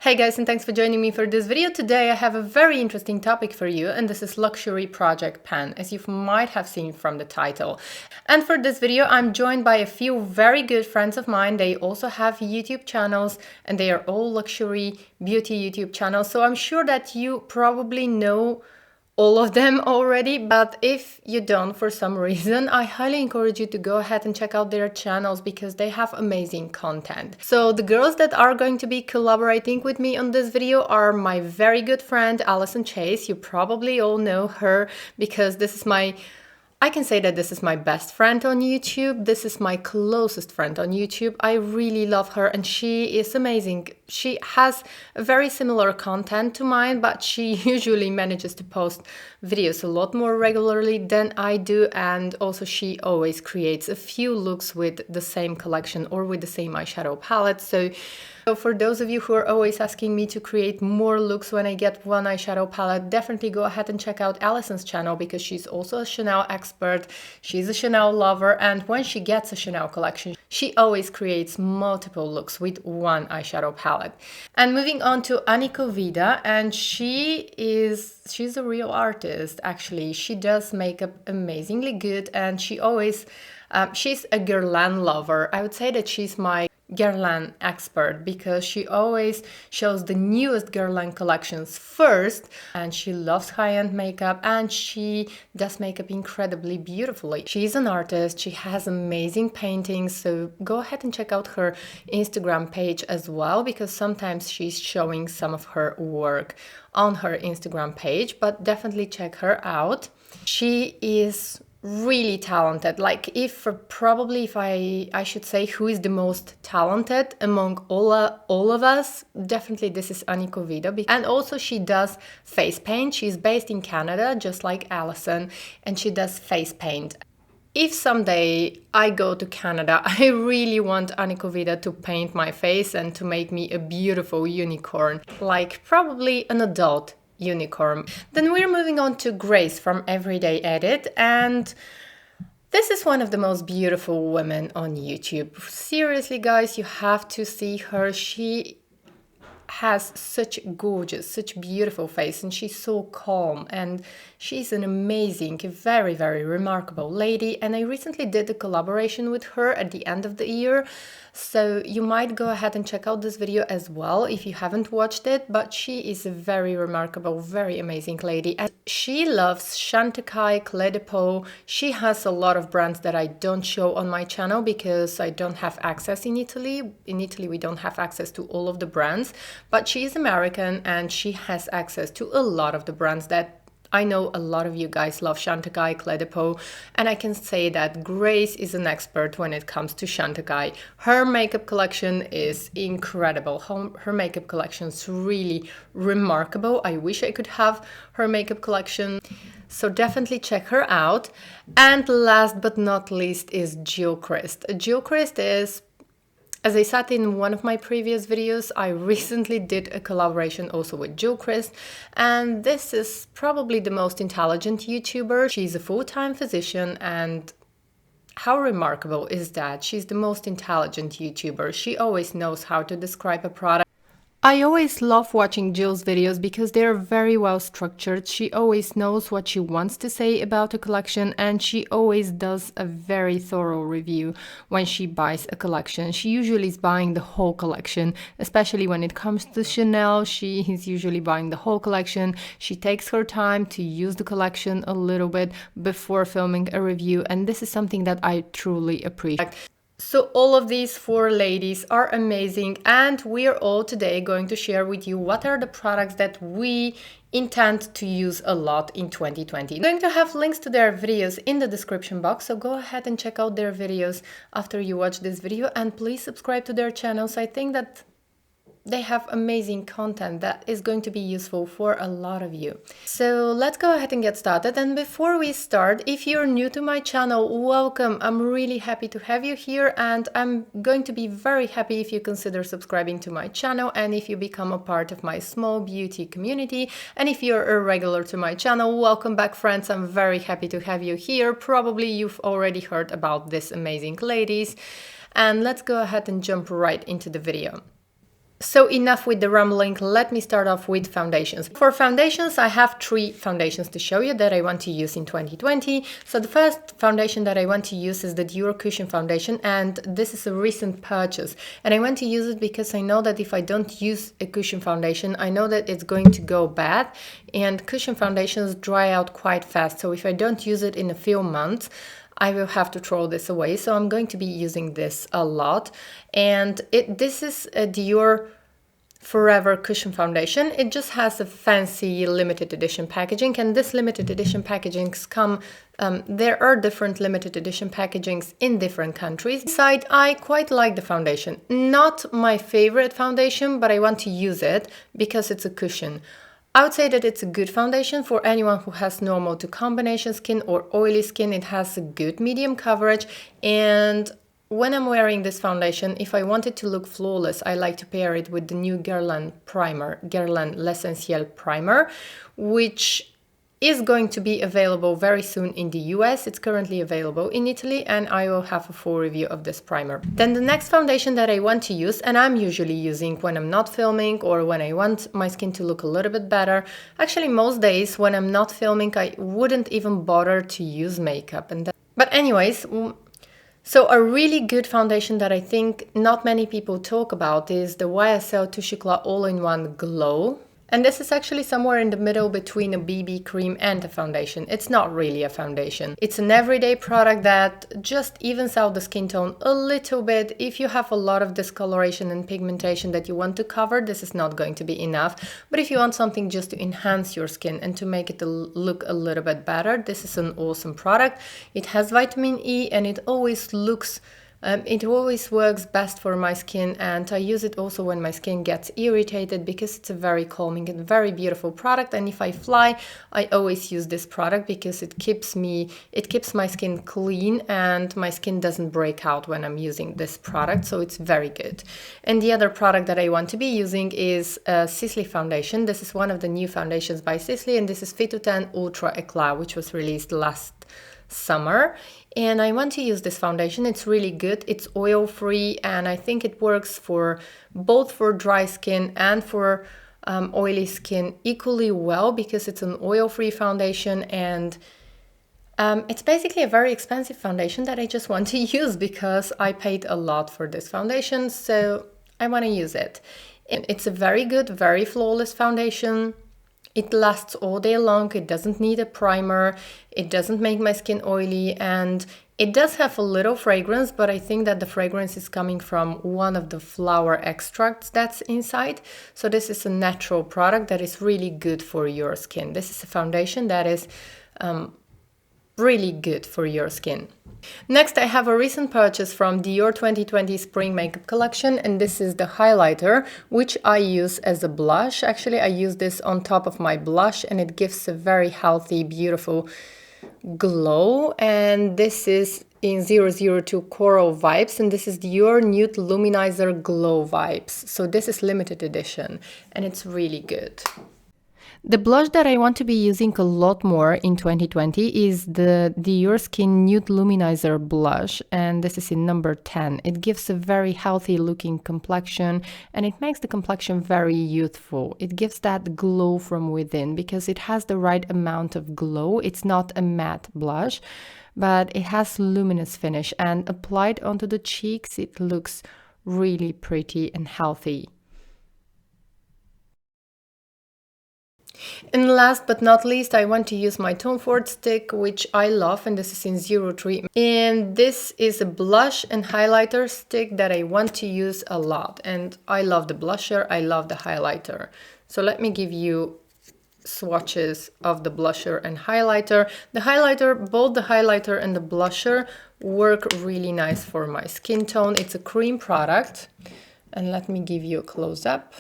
Hey guys, and thanks for joining me for this video. Today I have a very interesting topic for you, and this is luxury project pen, as you might have seen from the title. And for this video I'm joined by a few very good friends of mine. They also have YouTube channels and they are all luxury beauty YouTube channels, so I'm sure that you probably know all of them already, but if you don't for some reason, I highly encourage you to go ahead and check out their channels because they have amazing content. So the girls that are going to be collaborating with me on this video are my very good friend Allison Chase. You probably all know her because I can say that this is my best friend on YouTube. This is my closest friend on YouTube. I really love her and she is amazing. She has a very similar content to mine, but she usually manages to post videos a lot more regularly than I do. And also she always creates a few looks with the same collection or with the same eyeshadow palette. So for those of you who are always asking me to create more looks when I get one eyeshadow palette, definitely go ahead and check out Allison's channel because she's also a Chanel expert. She's a Chanel lover, and when she gets a Chanel collection, she always creates multiple looks with one eyeshadow palette. And moving on to Aniko Vida, and she's a real artist actually. She does makeup amazingly good, and she's a Guerlain lover. I would say that she's my Guerlain expert because she always shows the newest Guerlain collections first, and she loves high-end makeup and she does makeup incredibly beautifully. She's an artist, she has amazing paintings, so go ahead and check out her Instagram page as well because sometimes she's showing some of her work on her Instagram page, but definitely check her out. She is really talented. Like if I should say who is the most talented among all of us, definitely this is Aniko Vida. And also she does face paint. She's based in Canada just like Allison, and she does face paint. If someday I go to Canada, I really want Aniko Vida to paint my face and to make me a beautiful unicorn, like probably an adult unicorn. Then we're moving on to Grace from Everyday Edit, and this is one of the most beautiful women on YouTube. Seriously guys, you have to see her. She has such beautiful face, and she's so calm, and she's an amazing, very, very remarkable lady. And I recently did a collaboration with her at the end of the year, so you might go ahead and check out this video as well if you haven't watched it. But she is a very remarkable, very amazing lady, and she loves Chantecaille, Clé de Peau. She has a lot of brands that I don't show on my channel because I don't have access in Italy. In Italy we don't have access to all of the brands, but she is American and she has access to a lot of the brands that I know a lot of you guys love. Chantecaille, Clé de Peau, and I can say that Grace is an expert when it comes to Chantecaille. Her makeup collection is incredible. Her makeup collection is really remarkable. I wish I could have her makeup collection. So definitely check her out. And last but not least is Crist. Crist is, as I said in one of my previous videos, I recently did a collaboration also with Crist, and this is probably the most intelligent YouTuber. She's a full-time physician, and how remarkable is that? She's the most intelligent YouTuber. She always knows how to describe a product. I always love watching Jill's videos because they're very well structured. She always knows what she wants to say about a collection, and she always does a very thorough review when she buys a collection. She usually is buying the whole collection, especially when it comes to Chanel. She is usually buying the whole collection. She takes her time to use the collection a little bit before filming a review, and this is something that I truly appreciate. So all of these four ladies are amazing, and we are all today going to share with you what are the products that we intend to use a lot in 2020. I'm going to have links to their videos in the description box, so go ahead and check out their videos after you watch this video, and please subscribe to their channels. I think that they have amazing content that is going to be useful for a lot of you. So let's go ahead and get started. And before we start, if you're new to my channel, welcome. I'm really happy to have you here, and I'm going to be very happy if you consider subscribing to my channel and if you become a part of my small beauty community. And if you're a regular to my channel, welcome back friends. I'm very happy to have you here. Probably you've already heard about these amazing ladies. And let's go ahead and jump right into the video. So enough with the rambling, let me start off with foundations. For foundations, I have 3 foundations to show you that I want to use in 2020. So the first foundation that I want to use is the Dior Cushion Foundation, and this is a recent purchase. And I want to use it because I know that if I don't use a cushion foundation, I know that it's going to go bad, and cushion foundations dry out quite fast. So if I don't use it in a few months, I will have to throw this away. So I'm going to be using this a lot. And this is a Dior Forever Cushion Foundation. It just has a fancy limited edition packaging, and this limited edition packagings come, there are different limited edition packagings in different countries. Besides, I quite like the foundation. Not my favorite foundation, but I want to use it because it's a cushion. I would say that it's a good foundation for anyone who has normal to combination skin or oily skin. It has a good medium coverage, and when I'm wearing this foundation, if I want it to look flawless, I like to pair it with the new Guerlain primer, Guerlain L'Essentiel primer, which is going to be available very soon in the US. It's currently available in Italy, and I will have a full review of this primer. Then the next foundation that I want to use, and I'm usually using when I'm not filming or when I want my skin to look a little bit better. Actually, most days when I'm not filming, I wouldn't even bother to use makeup. But anyways, so a really good foundation that I think not many people talk about is the YSL Touche Éclat All-in-One Glow. And this is actually somewhere in the middle between a BB cream and a foundation. It's not really a foundation. It's an everyday product that just evens out the skin tone a little bit. If you have a lot of discoloration and pigmentation that you want to cover, this is not going to be enough. But if you want something just to enhance your skin and to make it look a little bit better, this is an awesome product. It has vitamin E, and it always works best for my skin, and I use it also when my skin gets irritated because it's a very calming and very beautiful product. And if I fly, I always use this product because it keeps my skin clean and my skin doesn't break out when I'm using this product, so it's very good. And the other product that I want to be using is Cicely Foundation. This is one of the new foundations by Sisley, and this is Fit to Tan Ultra Eclat, which was released last summer, and I want to use this foundation. It's really good. It's oil free, and I think it works for both for dry skin and for oily skin equally well because it's an oil free foundation, and it's basically a very expensive foundation that I just want to use because I paid a lot for this foundation, so I want to use it. And it's a very good, very flawless foundation. It lasts all day long, it doesn't need a primer, it doesn't make my skin oily, and it does have a little fragrance, but I think that the fragrance is coming from one of the flower extracts that's inside. So this is a natural product that is really good for your skin. This is a foundation that is really good for your skin. Next, I have a recent purchase from Dior 2020 Spring Makeup Collection, and this is the highlighter, which I use as a blush. Actually, I use this on top of my blush, and it gives a very healthy, beautiful glow. And this is in 002 Coral Vibes, and this is Dior Nude Luminizer Glow Vibes. So this is limited edition, and it's really good. The blush that I want to be using a lot more in 2020 is the Dior Skin Nude Luminizer Blush, and this is in number 10. It gives a very healthy looking complexion, and it makes the complexion very youthful. It gives that glow from within because it has the right amount of glow. It's not a matte blush, but it has luminous finish, and applied onto the cheeks, it looks really pretty and healthy. And last but not least, I want to use my Tom Ford stick, which I love, and this is in 03. And this is a blush and highlighter stick that I want to use a lot. And I love the blusher, I love the highlighter. So let me give you swatches of the blusher and highlighter. The highlighter, both the highlighter and the blusher work really nice for my skin tone. It's a cream product. And let me give you a close-up.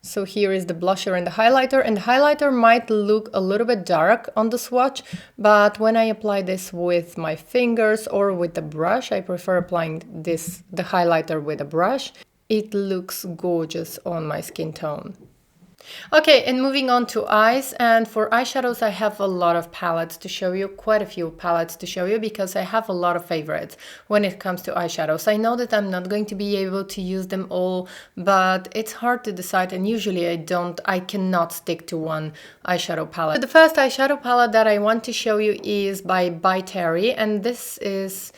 So here is the blusher and the highlighter might look a little bit dark on the swatch, but when I apply this with my fingers or with the brush, I prefer applying the highlighter with a brush, it looks gorgeous on my skin tone. Okay, and moving on to eyes, and for eyeshadows I have a lot of palettes to show you, quite a few palettes to show you, because I have a lot of favorites when it comes to eyeshadows. I know that I'm not going to be able to use them all, but it's hard to decide, and usually I cannot stick to one eyeshadow palette. So the first eyeshadow palette that I want to show you is by Terry, and this is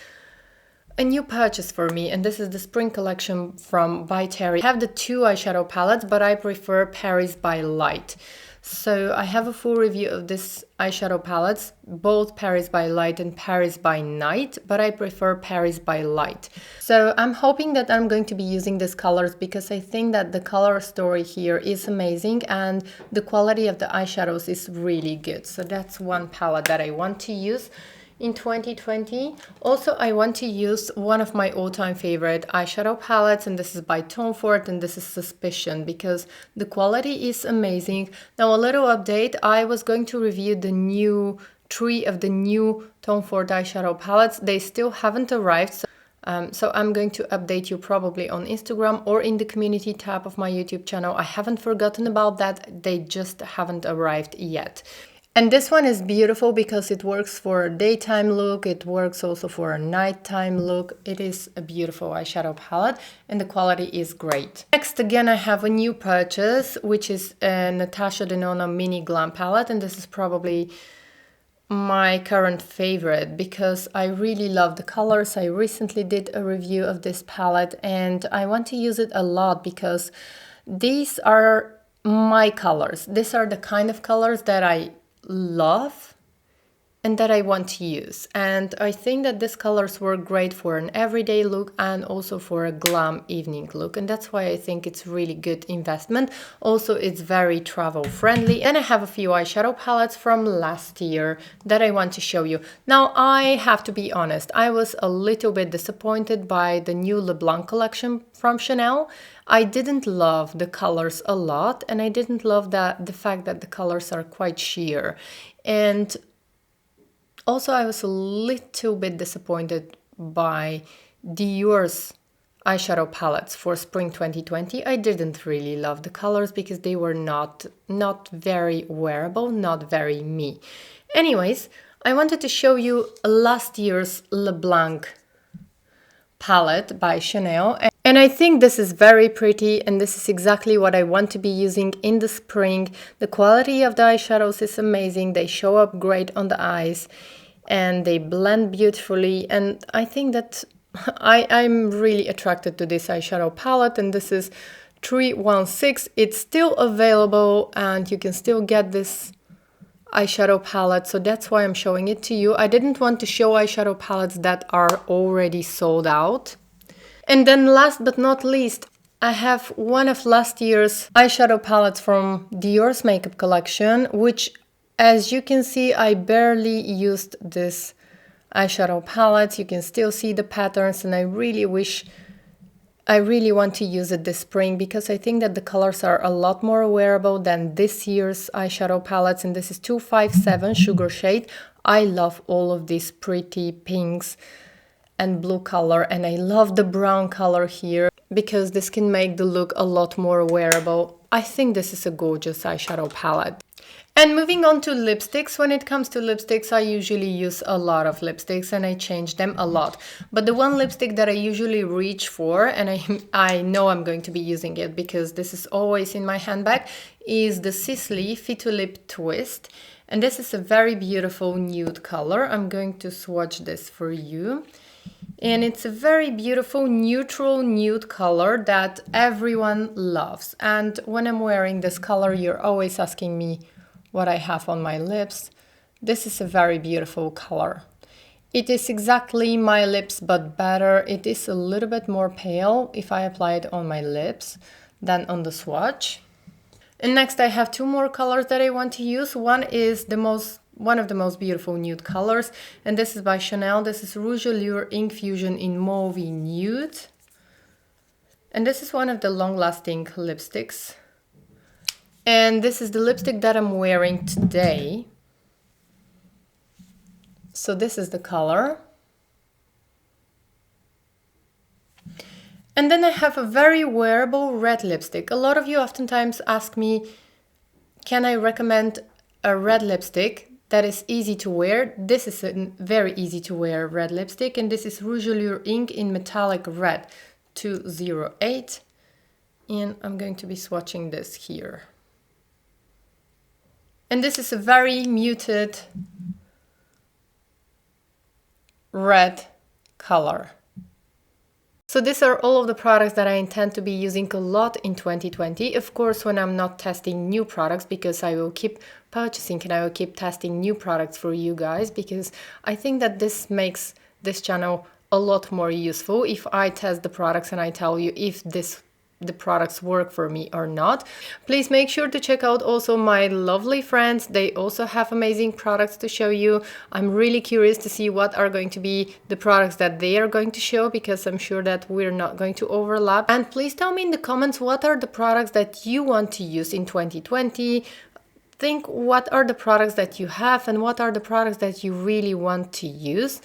a new purchase for me, and this is the spring collection from by Terry. I have the two eyeshadow palettes, but I prefer Paris by Light. So I have a full review of this eyeshadow palettes, both Paris by Light and Paris by Night, but I prefer Paris by Light. So I'm hoping that I'm going to be using these colors because I think that the color story here is amazing and the quality of the eyeshadows is really good. So that's one palette that I want to use in 2020. Also, I want to use one of my all-time favorite eyeshadow palettes, and this is by Tom Ford, and this is Suspicion, because the quality is amazing. Now, a little update, I was going to review the new three of the new Tom Ford eyeshadow palettes. They still haven't arrived, so I'm going to update you probably on Instagram or in the community tab of my YouTube channel. I haven't forgotten about that, they just haven't arrived yet. And this one is beautiful because it works for a daytime look, it works also for a nighttime look. It is a beautiful eyeshadow palette and the quality is great. Next, again, I have a new purchase, which is a Natasha Denona Mini Glam palette, and this is probably my current favorite because I really love the colors. I recently did a review of this palette and I want to use it a lot because these are my colors. These are the kind of colors that I love and that I want to use, and I think that these colors work great for an everyday look and also for a glam evening look, and that's why I think it's really good investment. Also, it's very travel friendly. And I have a few eyeshadow palettes from last year that I want to show you. Now, I have to be honest, I was a little bit disappointed by the new Leblanc collection from Chanel. I didn't love the colors a lot, and I didn't love the fact that the colors are quite sheer. And also, I was a little bit disappointed by Dior's eyeshadow palettes for spring 2020. I didn't really love the colors because they were not very wearable, not very me. Anyways, I wanted to show you last year's Leblanc palette by Chanel, and I think this is very pretty, and this is exactly what I want to be using in the spring. The quality of the eyeshadows is amazing, they show up great on the eyes and they blend beautifully, and I think that I'm really attracted to this eyeshadow palette, and this is 316. It's still available and you can still get this eyeshadow palette, so that's why I'm showing it to you. I didn't want to show eyeshadow palettes that are already sold out. And then last but not least, I have one of last year's eyeshadow palettes from Dior's makeup collection, which, as you can see, I barely used this eyeshadow palette. You can still see the patterns, and I really want to use it this spring because I think that the colors are a lot more wearable than this year's eyeshadow palettes, and this is 257 Sugar Shade. I love all of these pretty pinks and blue color, and I love the brown color here because this can make the look a lot more wearable. I think this is a gorgeous eyeshadow palette. And moving on to lipsticks, when it comes to lipsticks, I usually use a lot of lipsticks and I change them a lot. But the one lipstick that I usually reach for, and I know I'm going to be using it because this is always in my handbag, is the Sisley Fit Lip Twist. And this is a very beautiful nude color. I'm going to swatch this for you. And it's a very beautiful neutral nude color that everyone loves. And when I'm wearing this color, you're always asking me what I have on my lips. This is a very beautiful color. It is exactly my lips, but better. It is a little bit more pale if I apply it on my lips than on the swatch. And next I have two more colors that I want to use. One is one of the most beautiful nude colors, and this is by Chanel. This is Rouge Allure Ink Fusion in Mauve Nude. And this is one of the long-lasting lipsticks. And this is the lipstick that I'm wearing today. So this is the color. And then I have a very wearable red lipstick. A lot of you oftentimes ask me Can I recommend a red lipstick that is easy to wear? This is a very easy to wear red lipstick, and this is Rouge Allure Ink in Metallic Red 208. And I'm going to be swatching this here. And this is a very muted red color. So these are all of the products that I intend to be using a lot in 2020. Of course, when I'm not testing new products, because I will keep purchasing and I will keep testing new products for you guys, because I think that this makes this channel a lot more useful if I test the products and I tell you if the products work for me or not. Please make sure to check out also my lovely friends. They also have amazing products to show you. I'm really curious to see what are going to be the products that they are going to show, because I'm sure that we're not going to overlap. And please tell me in the comments what are the products that you want to use in 2020. Think what are the products that you have and what are the products that you really want to use.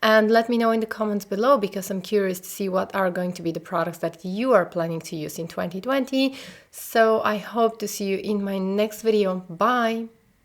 And let me know in the comments below, because I'm curious to see what are going to be the products that you are planning to use in 2020. So I hope to see you in my next video. Bye!